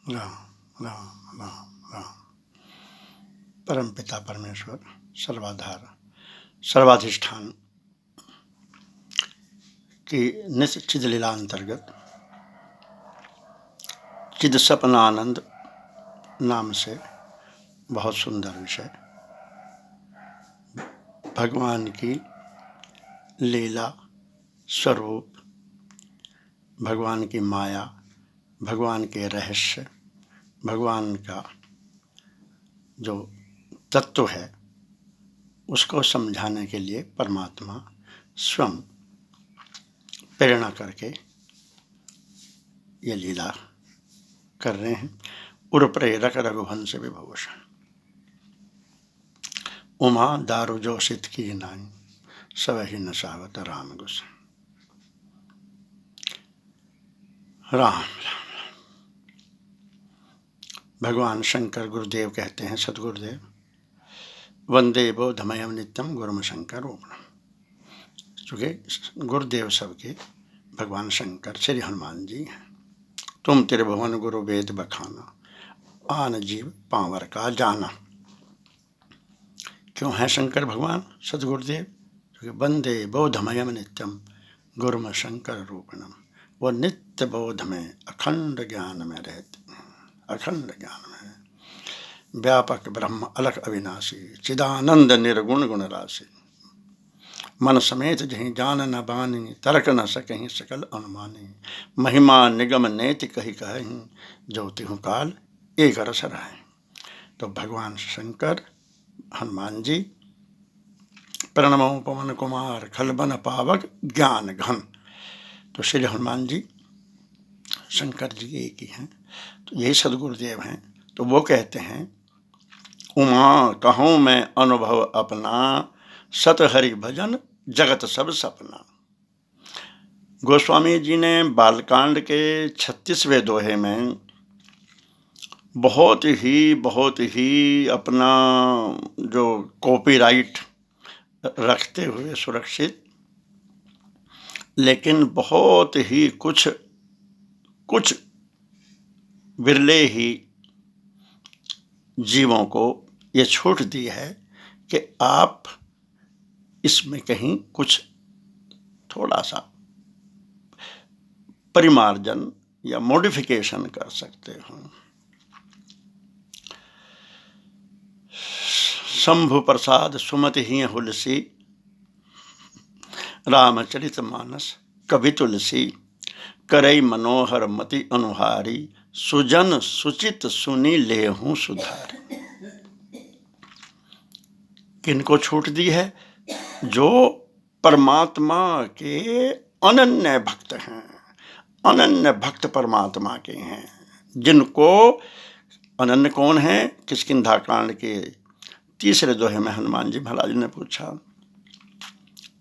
राम राम राम राम। परम पिता परमेश्वर सर्वाधार सर्वाधिष्ठान की निश्चित लीला अंतर्गत चिद सपनानंद नाम से बहुत सुंदर विषय भगवान की लीला स्वरूप, भगवान की माया, भगवान के रहस्य, भगवान का जो तत्व है उसको समझाने के लिए परमात्मा स्वयं प्रेरणा करके ये लीला कर रहे हैं। उर प्रेरक रघुवंश विभूषण उमा दारु जो सित की नाई सब ही नशावत राम गुस। राम भगवान शंकर गुरुदेव कहते हैं, सदगुरुदेव वंदे बोधमयम नित्यम गुरुम शंकर ओम। चूँकि गुरुदेव सबके भगवान शंकर श्री हनुमान जी हैं। तुम त्रिभुवन गुरु वेद बखाना आन जीव पांवर का जाना। क्यों है शंकर भगवान सदगुरुदेव? क्योंकि वंदे बोधमयम नित्यम गुरुम शंकर रूपणम। वो नित्य बोध में अखंड ज्ञान में रहते हैं, अखंड ज्ञान में व्यापक ब्रह्म अलख अविनाशी चिदानंद निर्गुण गुण राशि। मन समेत जहीं जान न बानी तर्क न सकहीं सकल अनुमानी। महिमा निगम नेति कही कहीं ज्योति हूँ काल एक रस रहे। तो भगवान शंकर हनुमान जी प्रणमो पवन कुमार खलबन पावक ज्ञान घन। तो श्री हनुमान जी शंकर जी एक ही हैं, तो यही सदगुरुदेव हैं। तो वो कहते हैं उमा कहूँ मैं अनुभव अपना सत हरि भजन जगत सब सपना। गोस्वामी जी ने बालकांड के 36वें दोहे में बहुत ही अपना जो कॉपीराइट रखते हुए सुरक्षित, लेकिन बहुत ही कुछ विरले ही जीवों को ये छूट दी है कि आप इसमें कहीं कुछ थोड़ा सा परिमार्जन या मॉडिफिकेशन कर सकते हो। शंभु प्रसाद सुमति ही हुलसी रामचरित मानस कवि तुलसी। करई मनोहर मति अनुहारी सुजन सुचित सुनी लेहूं सुधारी। किनको छूट दी है? जो परमात्मा के अनन्य भक्त हैं, अनन्य भक्त परमात्मा के हैं। जिनको अनन्य कौन है? किष्किंधा कांड के 3रे दोहे में हनुमान जी महाराज ने पूछा,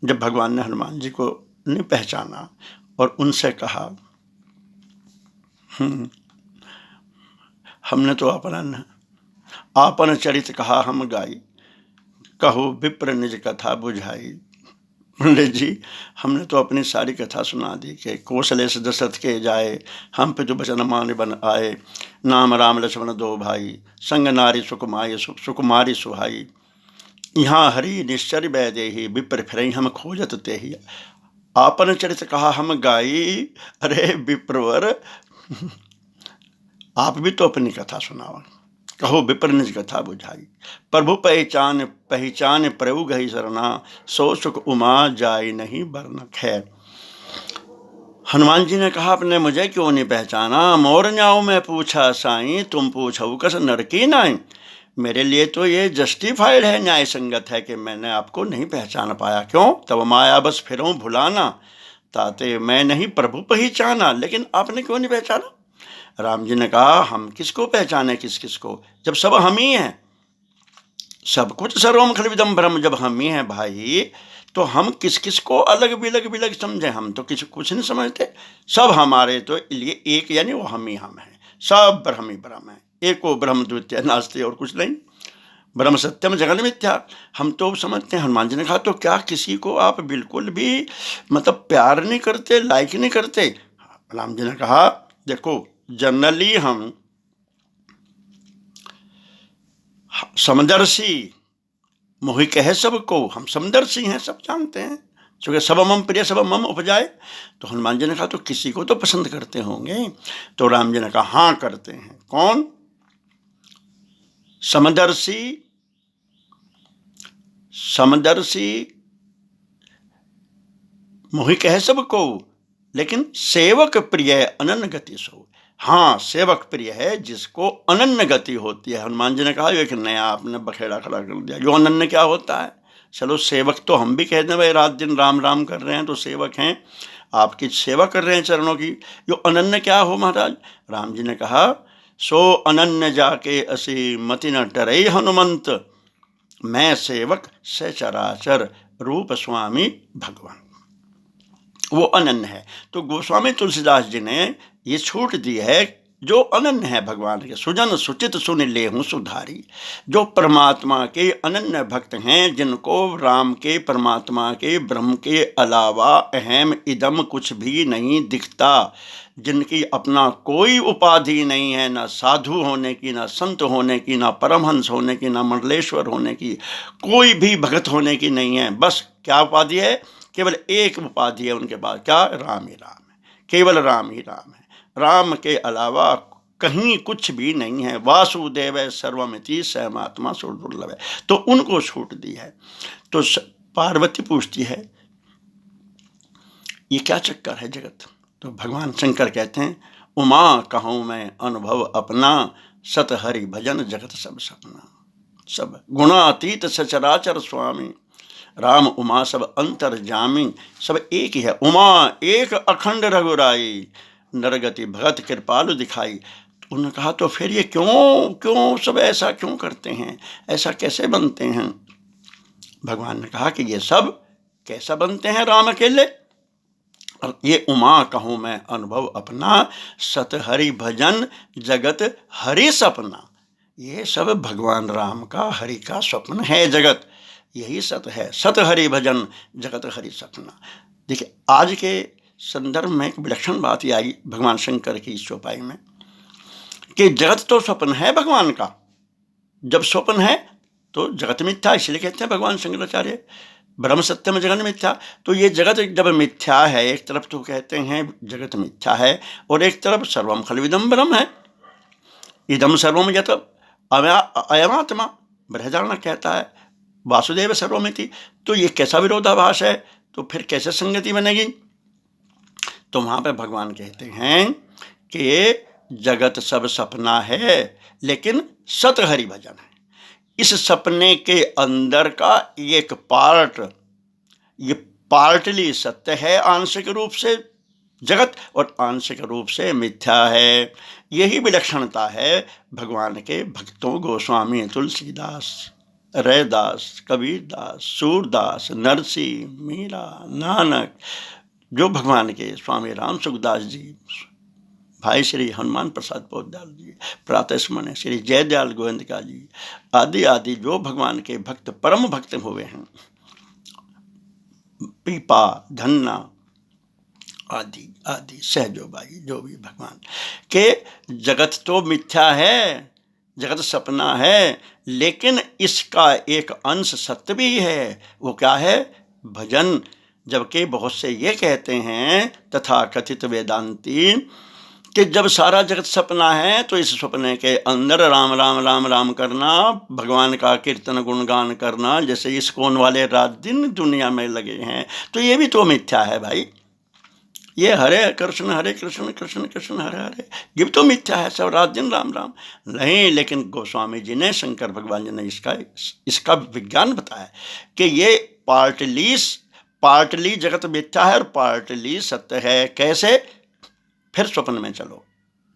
जब भगवान ने हनुमान जी को नहीं पहचाना और उनसे कहा हमने तो आपन चरित कहा हम गाई कहो विप्र निज कथा बुझाई। पंडित जी हमने तो अपनी सारी कथा सुना दी कि कौशलेश दशरथ के जाए हम पे जो बचन मान बन आए। नाम राम लक्ष्मण दो भाई संग नारी सुकुमारी सुहाई। यहाँ हरि निश्चर बैदेही विप्र फिर हम खोजत तेही। आपन चरित कहा हम गाई। अरे विप्रवर आप भी तो अपनी कथा सुनाओ। कहो विप्र निज कथा बुझाई। प्रभु पहचान प्रभु गही सरना सो सुख उमा जाय नहीं बरना। खैर हनुमान जी ने कहा आपने मुझे क्यों नहीं पहचाना? मोर न्याऊ मैं पूछा साईं तुम पूछो कस नरकी नाई। मेरे लिए तो ये जस्टिफाइड है, न्याय संगत है कि मैंने आपको नहीं पहचान पाया। क्यों? तब माया बस फिरूं भुलाना ताते मैं नहीं प्रभु पहचाना। लेकिन आपने क्यों नहीं पहचाना? राम जी ने कहा हम किसको पहचाने, किस को, जब सब हम ही हैं। सब कुछ सर्वम खलविदम ब्रह्म जब हम ही हैं भाई, तो हम किस को अलग बिलग समझे? हम तो कुछ नहीं समझते। सब हमारे तो लिए एक, यानी वो हम ही हम हैं। सब ब्रह्म ही ब्रह्म है। एको ब्रह्म द्वितीय नास्ति, और कुछ नहीं। ब्रह्म सत्यम जगन मिथ्या हम तो समझते हैं। हनुमान जी ने कहा तो क्या किसी को आप बिल्कुल भी मतलब प्यार नहीं करते, लाइक नहीं करते? राम जी ने कहा देखो जनरली हम समदर्शी मोहि कहे सबको, हम समदर्शी हैं, सब जानते हैं, क्योंकि सब मम प्रिय सब मम उपजाए। तो हनुमान जी ने कहा तो किसी को तो पसंद करते होंगे। तो राम जी ने कहा हाँ करते हैं। कौन? समदर्शी, समदर्शी मोहि कहे सबको, लेकिन सेवक प्रिय अनन्य गति सो। हाँ, सेवक प्रिय है जिसको अनन्य गति होती है। हनुमान जी ने कहा एक नया आपने बखेड़ा खड़ा कर दिया। जो अनन्य क्या होता है? चलो सेवक तो हम भी कहते हैं भाई, रात दिन राम राम कर रहे हैं तो सेवक हैं, आपकी सेवा कर रहे हैं चरणों की। जो अनन्य क्या हो महाराज? राम जी ने कहा सो अनन्य जाके असी मति न डरे हनुमंत, मैं सेवक से चराचर रूप स्वामी भगवान। वो अनन्य है। तो गोस्वामी तुलसीदास जी ने ये छूट दी है, जो अनन्य है भगवान के, सुजन सुचित सुन लेहूं सुधारी। जो परमात्मा के अनन्य भक्त हैं, जिनको राम के, परमात्मा के, ब्रह्म के अलावा अहम इदम कुछ भी नहीं दिखता, जिनकी अपना कोई उपाधि नहीं है, ना साधु होने की, ना संत होने की, ना परमहंस होने की, ना मंडलेश्वर होने की, कोई भी भगत होने की नहीं है। बस क्या उपाधि है? केवल एक उपाधि है उनके पास, क्या? राम ही राम है, केवल राम ही राम है। राम के अलावा कहीं कुछ भी नहीं है। वासुदेव सर्वमिति सहमात्मा सुदुर्लभ है। तो उनको छूट दी है। तो पार्वती पूछती है ये क्या चक्कर है जगत? तो भगवान शंकर कहते हैं उमा कहूँ मैं अनुभव अपना, सत हरि भजन जगत सब सपना। सब गुणातीत सचराचर स्वामी, राम उमा सब अंतर जामी। सब एक ही है। उमा एक अखंड रघुराई, नरगति भगत कृपालु दिखाई। उन्होंने कहा तो फिर ये क्यों सब ऐसा क्यों करते हैं, ऐसा कैसे बनते हैं? भगवान ने कहा कि ये सब कैसा बनते हैं राम अकेले? और ये उमा कहूँ मैं अनुभव अपना, सत हरि भजन जगत हरि सपना। ये सब भगवान राम का, हरि का स्वप्न है जगत, यही सत है। सत हरि भजन जगत हरि सपना। देखिए आज के संदर्भ में एक विलक्षण बात ये आई भगवान शंकर की इस चौपाई में कि जगत तो स्वप्न है भगवान का। जब स्वप्न है तो जगत मिथ्या, इसलिए कहते हैं भगवान शंकराचार्य ब्रह्म सत्यम जगत मिथ्या। तो ये जगत जब मिथ्या है, एक तरफ तो कहते हैं जगत मिथ्या है और एक तरफ सर्वम खलविदम ब्रह्म है। इदम सर्वम यत अयमात्मा, बृहदारण्यक कहता है वासुदेव सर्वमिति। तो ये कैसा विरोधाभास है? तो फिर कैसे संगति बनेगी? तो वहाँ पे भगवान कहते हैं कि जगत सब सपना है लेकिन सत हरि भजन है। इस सपने के अंदर का एक पार्ट, ये पार्टली सत्य है, आंशिक रूप से जगत और आंशिक रूप से मिथ्या है। यही विलक्षणता है भगवान के भक्तों, गोस्वामी तुलसीदास, रैदास, कबीरदास, सूरदास, नरसी, मीरा, नानक, जो भगवान के स्वामी राम सुखदास जी, भाई श्री हनुमान प्रसाद पोद्दार जी, प्रातः स्मरण श्री जयदयाल गोविंदका जी आदि आदि जो भगवान के भक्त परम भक्त हुए हैं, पीपा, धन्ना आदि आदि, सहजोबाई, जो भी भगवान के, जगत तो मिथ्या है, जगत सपना है, लेकिन इसका एक अंश सत्य भी है। वो क्या है? भजन। जबकि बहुत से ये कहते हैं तथा कथित वेदांती कि जब सारा जगत सपना है तो इस सपने के अंदर राम राम राम राम करना, भगवान का कीर्तन गुणगान करना, जैसे इस्कॉन वाले रात दिन दुनिया में लगे हैं, तो ये भी तो मिथ्या है भाई। ये हरे कृष्ण कृष्ण कृष्ण हरे हरे, ये भी तो मिथ्या है, सब रात दिन राम राम नहीं। लेकिन गोस्वामी जी ने, शंकर भगवान जी ने इसका विज्ञान बताया कि ये पार्टली जगत मिथ्या है और पार्टली सत्य है। कैसे? फिर स्वप्न में चलो,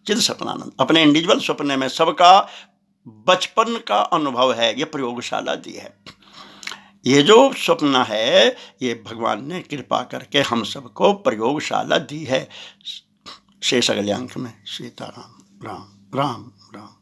चिद सपनानंद, अपने इंडिविजुअल स्वप्न में सबका बचपन का अनुभव है, ये प्रयोगशाला दी है। ये जो स्वप्न है ये भगवान ने कृपा करके हम सबको प्रयोगशाला दी है। शेष अगले अंक में। सीताराम। राम राम राम।